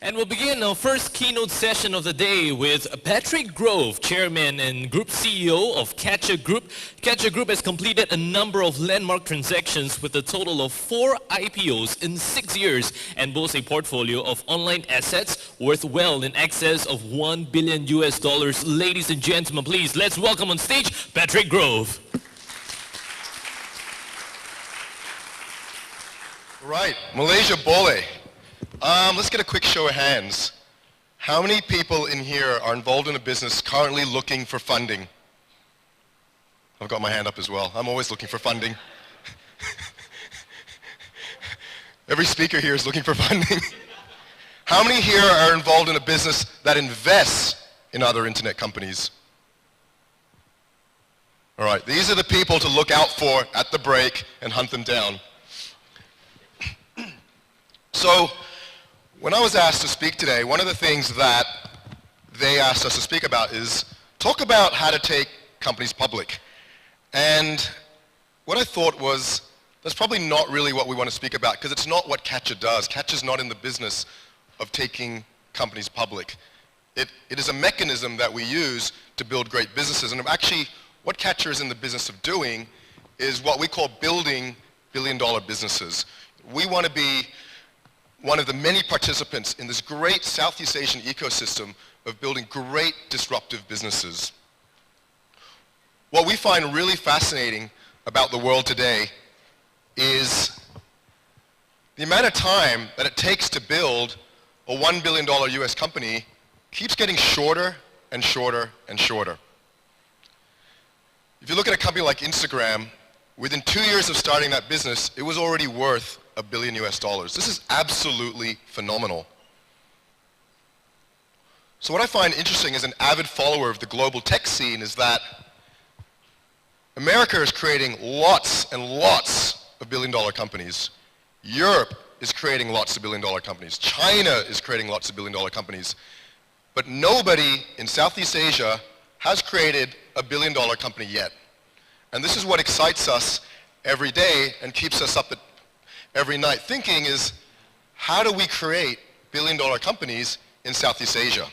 And we'll begin our first keynote session of the day with Patrick Grove, Chairman and Group CEO of Catcha Group. Catcha Group has completed a number of landmark transactions with a total of 4 IPOs in 6 years and boasts a portfolio of online assets worth well in excess of $1 billion. Ladies and gentlemen, please, let's welcome on stage Patrick Grove. Right, Malaysia Boleh. Let's get a quick show of hands. How many people in here are involved in a business currently looking for funding? I've got my hand up as well. I'm always looking for funding. Every speaker here is looking for funding. How many here are involved in a business that invests in other internet companies? All right, these are the people to look out for at the break and hunt them down. So, when I was asked to speak today, one of the things that they asked us to speak about is talk about how to take companies public. And what I thought was, that's probably not really what we want to speak about, because it's not what Catcha does. Catcha's not in the business of taking companies public. It is a mechanism that we use to build great businesses. And actually, what Catcha is in the business of doing is what we call building billion-dollar businesses. We want to be one of the many participants in this great Southeast Asian ecosystem of building great disruptive businesses. What we find really fascinating about the world today is the amount of time that it takes to build a $1 billion US company keeps getting shorter and shorter and shorter. If you look at a company like Instagram, within 2 years of starting that business, it was already worth $1 billion US. This is absolutely phenomenal. So what I find interesting as an avid follower of the global tech scene is that America is creating lots and lots of billion-dollar companies. Europe is creating lots of billion-dollar companies. China is creating lots of billion-dollar companies. But nobody in Southeast Asia has created a billion-dollar company yet. And this is what excites us every day and keeps us up every night thinking is, how do we create billion-dollar companies in Southeast Asia?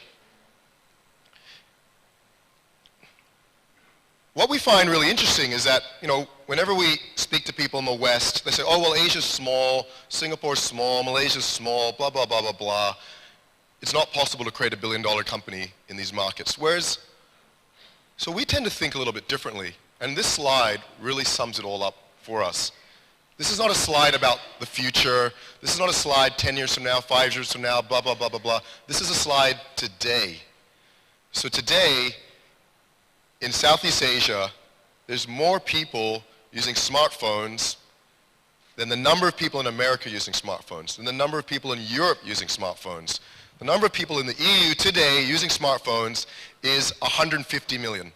What we find really interesting is that, whenever we speak to people in the West, they say, oh, well, Asia's small, Singapore's small, Malaysia's small, blah, blah, blah, blah, blah. It's not possible to create a billion-dollar company in these markets. So we tend to think a little bit differently. And this slide really sums it all up for us. This is not a slide about the future. This is not a slide 10 years from now, 5 years from now, blah, blah, blah, blah, blah. This is a slide today. So today, in Southeast Asia, there's more people using smartphones than the number of people in America using smartphones, than the number of people in Europe using smartphones. The number of people in the EU today using smartphones is 150 million.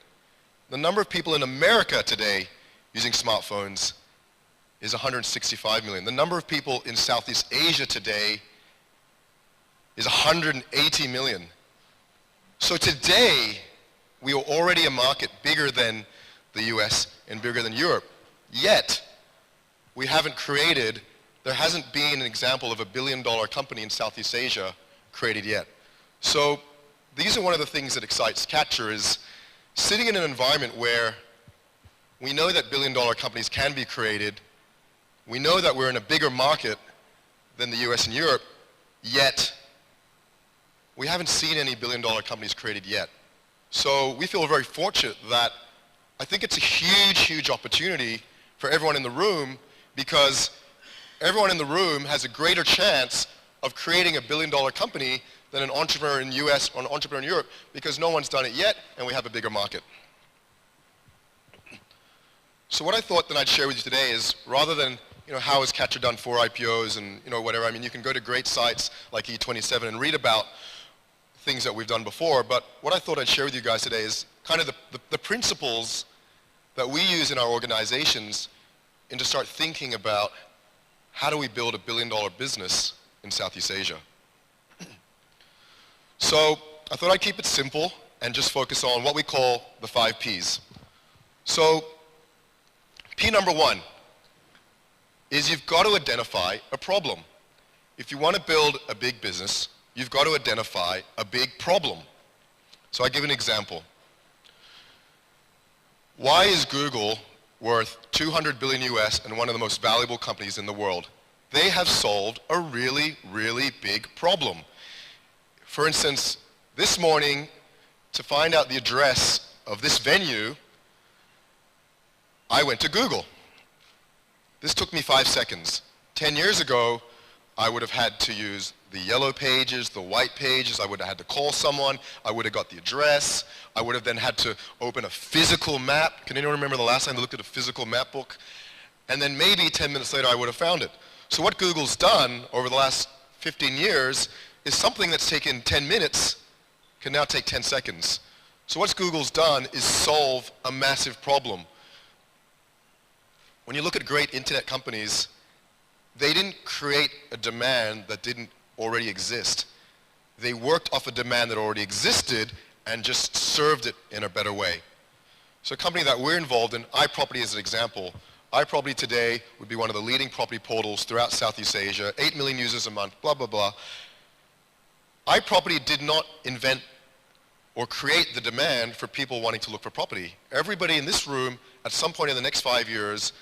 The number of people in America today using smartphones is 165 million. The number of people in Southeast Asia today is 180 million. So today, we are already a market bigger than the US and bigger than Europe. Yet, there hasn't been an example of a billion-dollar company in Southeast Asia created yet. So these are one of the things that excites Catcha is sitting in an environment where we know that billion-dollar companies can be created. We know that we're in a bigger market than the US and Europe, yet we haven't seen any billion-dollar companies created yet. So we feel very fortunate that I think it's a huge, huge opportunity for everyone in the room because everyone in the room has a greater chance of creating a billion-dollar company than an entrepreneur in the US or an entrepreneur in Europe because no one's done it yet and we have a bigger market. So what I thought that I'd share with you today is rather than how has Catcha done 4 IPOs and whatever, I mean you can go to great sites like E27 and read about things that we've done before, but what I thought I'd share with you guys today is kind of the principles that we use in our organizations and to start thinking about how do we build a billion-dollar business in Southeast Asia. So I thought I'd keep it simple and just focus on what we call the 5 Ps. So P number 1 is you've got to identify a problem. If you want to build a big business, you've got to identify a big problem. So I give an example. Why is Google worth 200 billion US and one of the most valuable companies in the world? They have solved a really, really big problem. For instance, this morning, to find out the address of this venue, I went to Google. This took me 5 seconds. 10 years ago, I would have had to use the yellow pages, the white pages. I would have had to call someone. I would have got the address. I would have then had to open a physical map. Can anyone remember the last time they looked at a physical map book? And then maybe 10 minutes later, I would have found it. So what Google's done over the last 15 years is something that's taken 10 minutes can now take 10 seconds. So what Google's done is solve a massive problem. When you look at great internet companies, they didn't create a demand that didn't already exist. They worked off a demand that already existed and just served it in a better way. So a company that we're involved in, iProperty is an example. iProperty today would be one of the leading property portals throughout Southeast Asia, 8 million users a month, blah, blah, blah. iProperty did not invent or create the demand for people wanting to look for property. Everybody in this room, at some point in the next 5 years,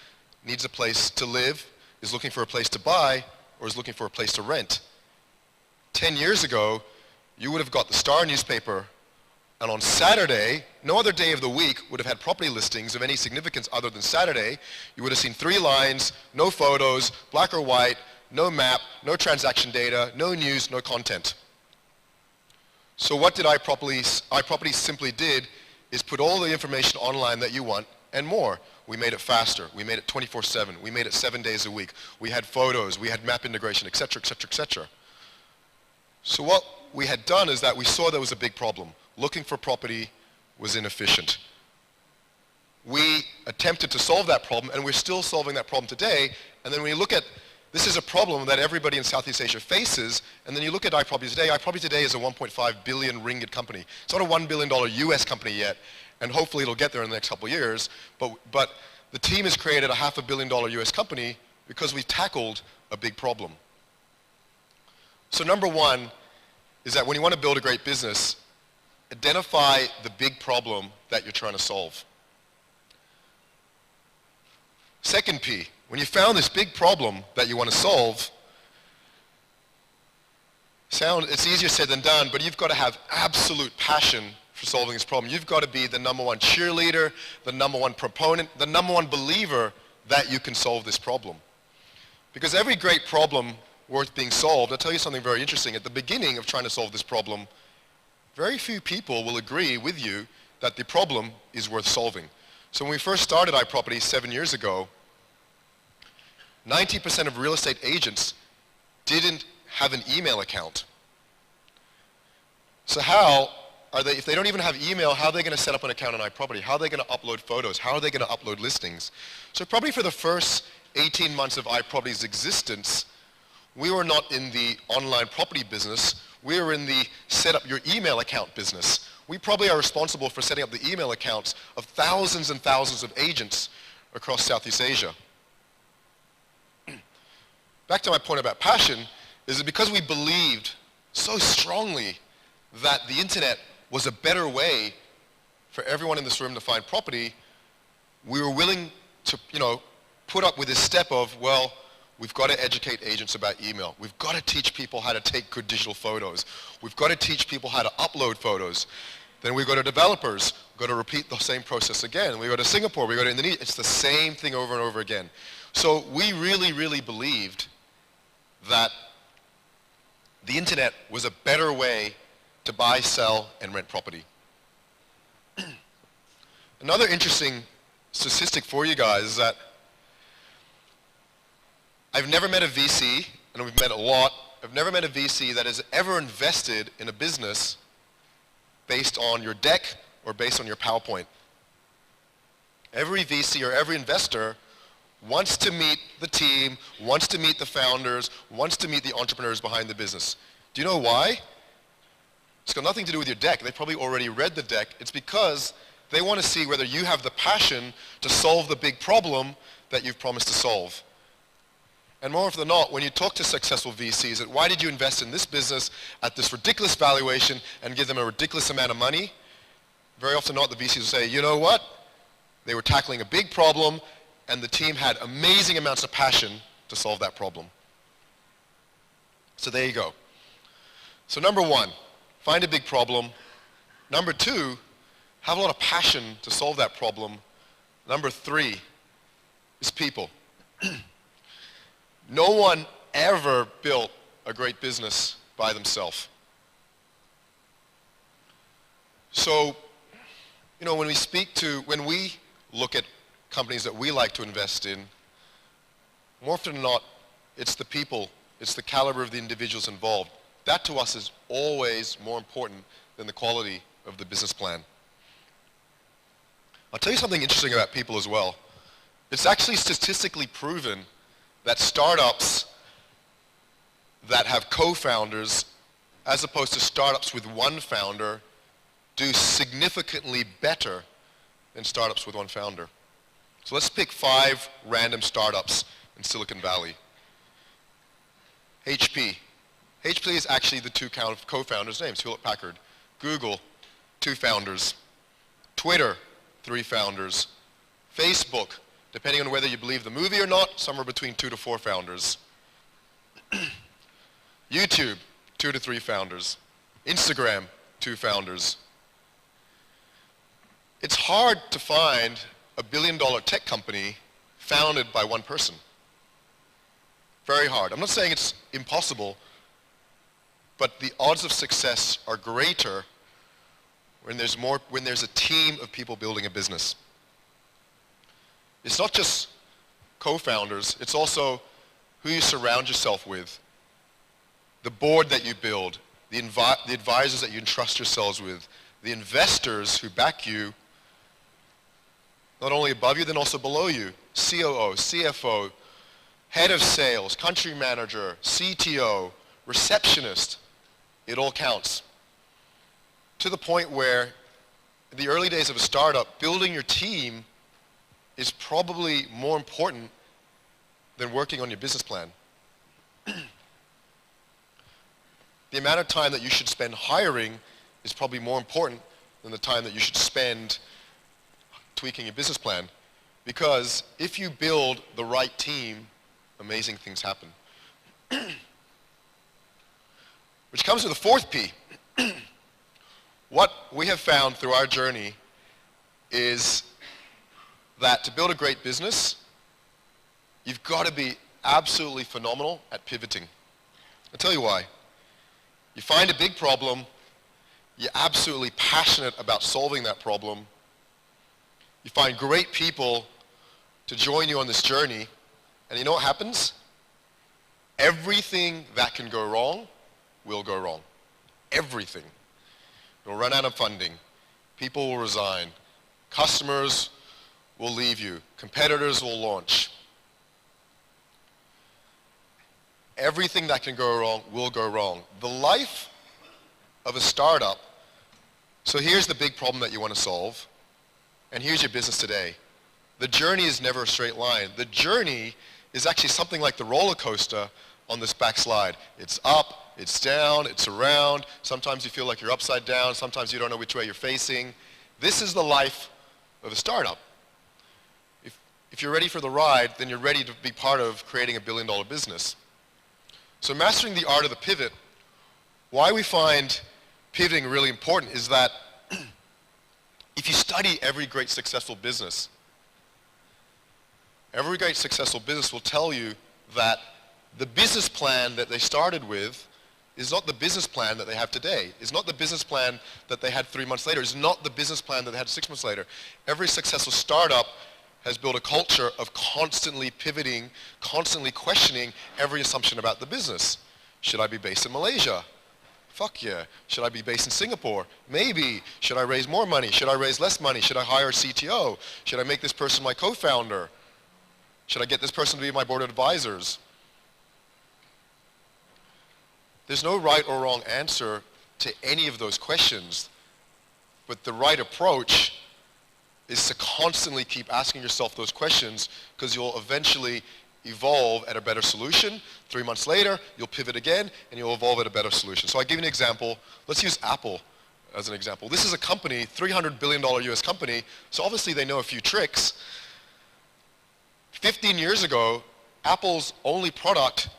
needs a place to live, is looking for a place to buy, or is looking for a place to rent. 10 years ago, you would have got the Star newspaper, and on Saturday, no other day of the week would have had property listings of any significance other than Saturday. You would have seen 3 lines, no photos, black or white, no map, no transaction data, no news, no content. So what did iProperty simply did is put all the information online that you want and more. We made it faster. We made it 24/7. We made it 7 days a week. We had photos. We had map integration, et cetera, et cetera, et cetera. So what we had done is that we saw there was a big problem. Looking for property was inefficient. We attempted to solve that problem, and we're still solving that problem today. And then when you look at, this is a problem that everybody in Southeast Asia faces, and then you look at iProperty today is a 1.5 billion ringgit company. It's not a $1 billion US company yet, and hopefully it'll get there in the next couple of years, but the team has created a $500 million US company because we tackled a big problem. So number one is that when you want to build a great business, identify the big problem that you're trying to solve. Second P, when you found this big problem that you want to solve, it's easier said than done, but you've got to have absolute passion for solving this problem. You've got to be the #1 cheerleader, the #1 proponent, the #1 believer that you can solve this problem. Because every great problem worth being solved, I'll tell you something very interesting. At the beginning of trying to solve this problem, very few people will agree with you that the problem is worth solving. So when we first started iProperty 7 years ago, 90% of real estate agents didn't have an email account. So if they don't even have email, how are they going to set up an account on iProperty? How are they going to upload photos? How are they going to upload listings? So probably for the first 18 months of iProperty's existence, we were not in the online property business. We were in the set up your email account business. We probably are responsible for setting up the email accounts of thousands and thousands of agents across Southeast Asia. Back to my point about passion, is that because we believed so strongly that the internet was a better way for everyone in this room to find property, we were willing to, put up with this step of, well, we've got to educate agents about email. We've got to teach people how to take good digital photos. We've got to teach people how to upload photos. Then we go to developers, we've got to repeat the same process again. We go to Singapore, we go to Indonesia, it's the same thing over and over again. So we really, really believed that the internet was a better way to buy, sell, and rent property. Another interesting statistic for you guys is that I've never met a VC, and we've met a lot, I've never met a VC that has ever invested in a business based on your deck or based on your PowerPoint. Every VC or every investor wants to meet the team, wants to meet the founders, wants to meet the entrepreneurs behind the business. Do you know why? It's got nothing to do with your deck. They probably already read the deck. It's because they want to see whether you have the passion to solve the big problem that you've promised to solve. And more often than not, when you talk to successful VCs, that why did you invest in this business at this ridiculous valuation and give them a ridiculous amount of money? Very often not, the VCs will say, you know what? They were tackling a big problem and the team had amazing amounts of passion to solve that problem. So there you go. So number one, find a big problem. Number two, have a lot of passion to solve that problem. Number three is people. No one ever built a great business by themselves. So, you know, when we look at companies that we like to invest in, more often than not, it's the people, it's the caliber of the individuals involved. That to us is always more important than the quality of the business plan. I'll tell you something interesting about people as well. It's actually statistically proven that startups that have co-founders, as opposed to startups with one founder, do significantly better than startups with one founder. So let's pick 5 random startups in Silicon Valley. HP. HP is actually the 2 co-founders' names, Hewlett-Packard. Google, 2 founders. Twitter, 3 founders. Facebook, depending on whether you believe the movie or not, somewhere between 2 to 4 founders. YouTube, 2 to 3 founders. Instagram, 2 founders. It's hard to find a billion-dollar tech company founded by one person. Very hard. I'm not saying it's impossible, but the odds of success are greater when there's a team of people building a business. It's not just co-founders, it's also who you surround yourself with, the board that you build, the advisors that you entrust yourselves with, the investors who back you, not only above you, then also below you, COO, CFO, head of sales, country manager, CTO, receptionist, it all counts. To the point where, in the early days of a startup, building your team is probably more important than working on your business plan. The amount of time that you should spend hiring is probably more important than the time that you should spend tweaking your business plan. Because if you build the right team, amazing things happen. Which comes to the 4th P. What we have found through our journey is that to build a great business, you've got to be absolutely phenomenal at pivoting. I'll tell you why. You find a big problem, you're absolutely passionate about solving that problem, you find great people to join you on this journey, and you know what happens? Everything that can go wrong will go wrong. Everything. You'll run out of funding. People will resign. Customers will leave you. Competitors will launch. Everything that can go wrong will go wrong. The life of a startup, so here's the big problem that you want to solve, and here's your business today. The journey is never a straight line. The journey is actually something like the roller coaster on this back slide. It's up, it's down, it's around. Sometimes you feel like you're upside down. Sometimes you don't know which way you're facing. This is the life of a startup. If you're ready for the ride, then you're ready to be part of creating a billion-dollar business. So mastering the art of the pivot, why we find pivoting really important is that if you study every great successful business will tell you that the business plan that they started with is not the business plan that they have today. It's not the business plan that they had 3 months later. It's not the business plan that they had 6 months later. Every successful startup has built a culture of constantly pivoting, constantly questioning every assumption about the business. Should I be based in Malaysia? Fuck yeah. Should I be based in Singapore? Maybe. Should I raise more money? Should I raise less money? Should I hire a CTO? Should I make this person my co-founder? Should I get this person to be my board of advisors? There's no right or wrong answer to any of those questions, but the right approach is to constantly keep asking yourself those questions, because you'll eventually evolve at a better solution. 3 months later, you'll pivot again, and you'll evolve at a better solution. So I'll give you an example. Let's use Apple as an example. This is a company, $300 billion US company, so obviously they know a few tricks. 15 years ago, Apple's only product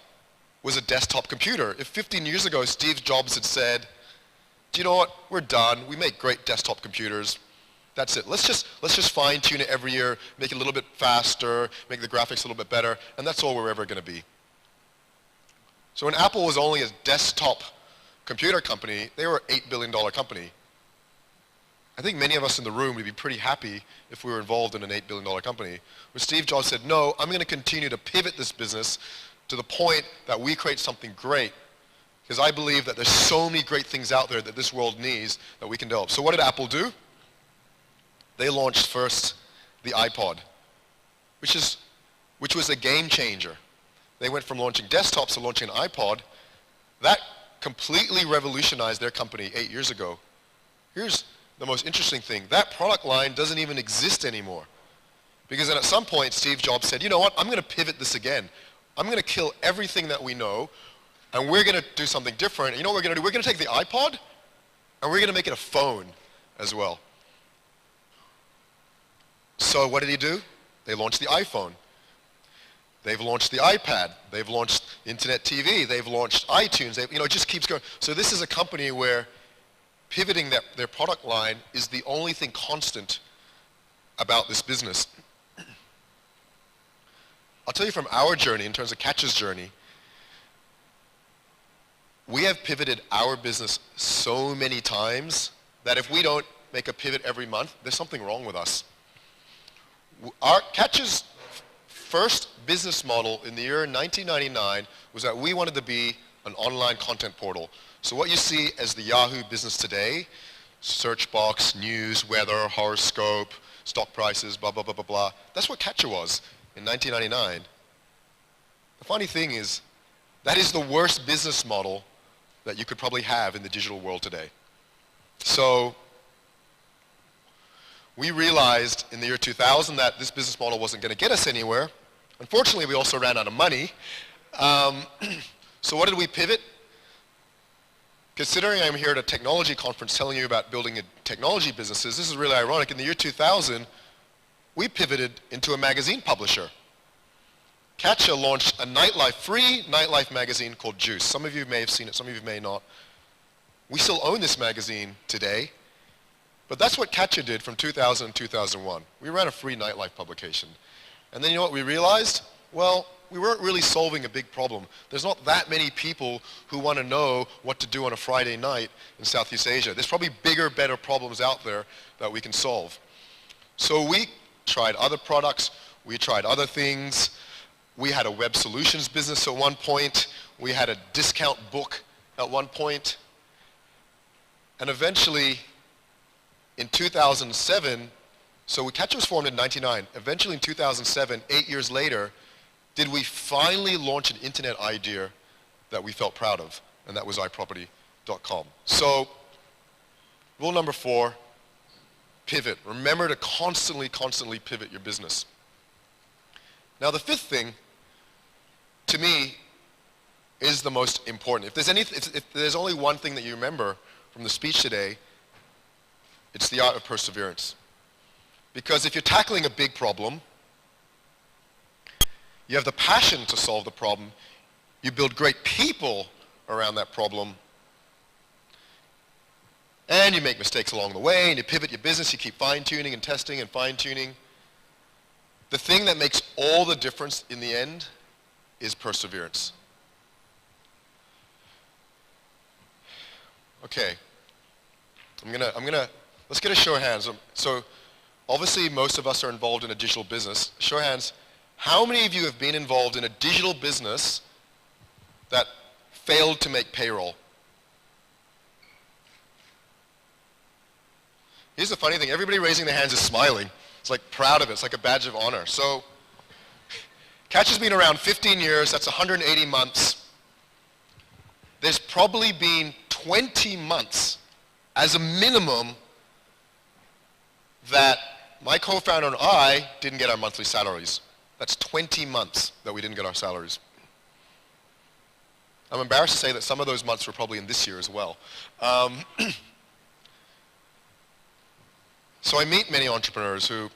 was a desktop computer. If 15 years ago Steve Jobs had said, do you know what, we're done, we make great desktop computers, that's it. Let's just fine tune it every year, make it a little bit faster, make the graphics a little bit better, and that's all we're ever going to be. So when Apple was only a desktop computer company, they were an $8 billion company. I think many of us in the room would be pretty happy if we were involved in an $8 billion company. When Steve Jobs said, no, I'm going to continue to pivot this business to the point that we create something great, because I believe that there's so many great things out there that this world needs that we can develop. So what did Apple do? They launched first the iPod, which was a game changer. They went from launching desktops to launching an iPod. That completely revolutionized their company 8 years ago. Here's the most interesting thing. That product line doesn't even exist anymore. Because then at some point, Steve Jobs said, you know what, I'm going to pivot this again. I'm going to kill everything that we know, and we're going to do something different. And you know what we're going to do? We're going to take the iPod, and we're going to make it a phone as well. So what did he do? They launched the iPhone. They've launched the iPad. They've launched Internet TV. They've launched iTunes. It just keeps going. So this is a company where pivoting their product line is the only thing constant about this business. I'll tell you from our journey, in terms of Catcha's journey, we have pivoted our business so many times that if we don't make a pivot every month, there's something wrong with us. Catcha's first business model in the year 1999 was that we wanted to be an online content portal. So what you see as the Yahoo business today, search box, news, weather, horoscope, stock prices, blah, blah, blah, blah, blah, that's what Catcha was in 1999. The funny thing is, that is the worst business model that you could probably have in the digital world today. So we realized in the year 2000 that this business model wasn't going to get us anywhere. Unfortunately, we also ran out of money. So what did we pivot? Considering I'm here at a technology conference telling you about building technology businesses, this is really ironic. In the year 2000, we pivoted into a magazine publisher. Catcha launched a free nightlife magazine called Juice. Some of you may have seen it, some of you may not. We still own this magazine today, but that's what Catcha did from 2000 to 2001. We ran a free nightlife publication. And then you know what we realized? Well, we weren't really solving a big problem. There's not that many people who want to know what to do on a Friday night in Southeast Asia. There's probably bigger, better problems out there that we can solve. So we tried other products, we tried other things. We had a web solutions business at one point. We had a discount book at one point. And eventually, in 2007, so Catcha was formed in 99. Eventually in 2007, 8 years later, did we finally launch an internet idea that we felt proud of, and that was iProperty.com. So, rule number 4, pivot. Remember to constantly pivot your business. Now the 5th thing, to me, is the most important. If there's only one thing that you remember from the speech today, it's the art of perseverance. Because if you're tackling a big problem, you have the passion to solve the problem, you build great people around that problem, and you make mistakes along the way, and you pivot your business, you keep fine-tuning and testing and fine-tuning. The thing that makes all the difference in the end is perseverance. Okay, let's get a show of hands. So obviously most of us are involved in a digital business. Show of hands, how many of you have been involved in a digital business that failed to make payroll? Here's the funny thing, everybody raising their hands is smiling. It's like proud of it, it's like a badge of honor. So, Catcha's been around 15 years, that's 180 months. There's probably been 20 months as a minimum that my co-founder and I didn't get our monthly salaries. That's 20 months that we didn't get our salaries. I'm embarrassed to say that some of those months were probably in this year as well. So I meet many entrepreneurs who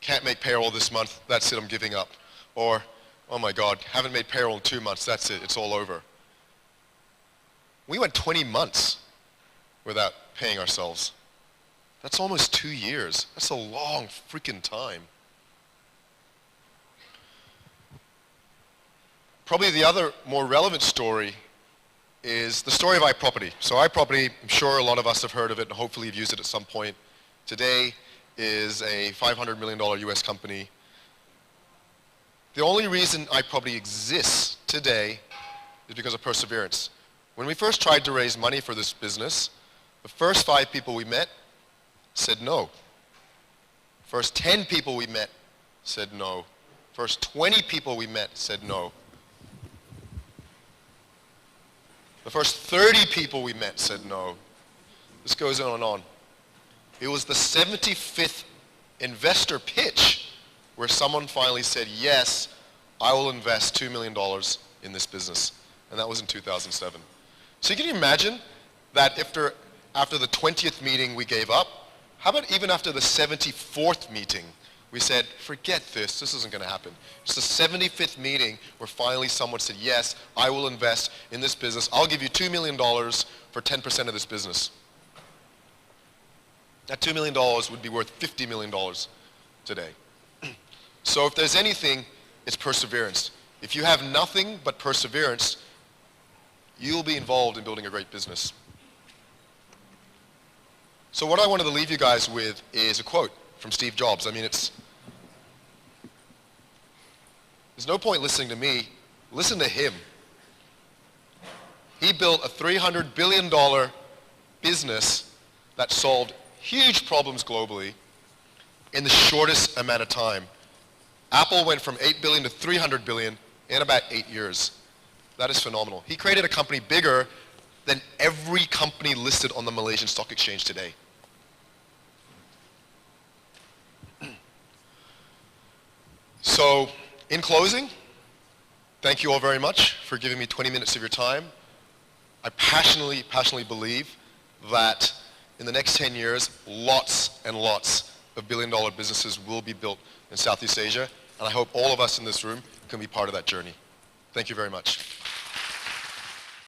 can't make payroll this month, that's it, I'm giving up. Or, oh my God, haven't made payroll in 2 months, that's it, it's all over. We went 20 months without paying ourselves. That's almost 2 years. That's a long freaking time. Probably the other more relevant story is the story of iProperty. So iProperty, I'm sure a lot of us have heard of it and hopefully you've used it at some point. Today is a $500 million US company. The only reason iProperty exists today is because of perseverance. When we first tried to raise money for this business, the first 5 people we met said no. First 10 people we met said no. First 20 people we met said no. The first 30 people we met said no. This goes on and on. It was the 75th investor pitch where someone finally said, yes, I will invest $2 million in this business. And that was in 2007. So you can imagine that after the 20th meeting we gave up, how about even after the 74th meeting, we said, forget this isn't going to happen. It's the 75th meeting where finally someone said, yes, I will invest in this business. I'll give you $2 million for 10% of this business. That $2 million would be worth $50 million today. So if there's anything, it's perseverance. If you have nothing but perseverance, you'll be involved in building a great business. So what I wanted to leave you guys with is a quote from Steve Jobs. I mean, there's no point listening to me. Listen to him. He built a $300 billion business that solved huge problems globally in the shortest amount of time. Apple went from 8 billion to 300 billion in about 8 years. That is phenomenal. He created a company bigger than every company listed on the Malaysian Stock Exchange today. So, in closing, thank you all very much for giving me 20 minutes of your time. I passionately believe that in the next 10 years, lots and lots of billion-dollar businesses will be built in Southeast Asia, and I hope all of us in this room can be part of that journey. Thank you very much.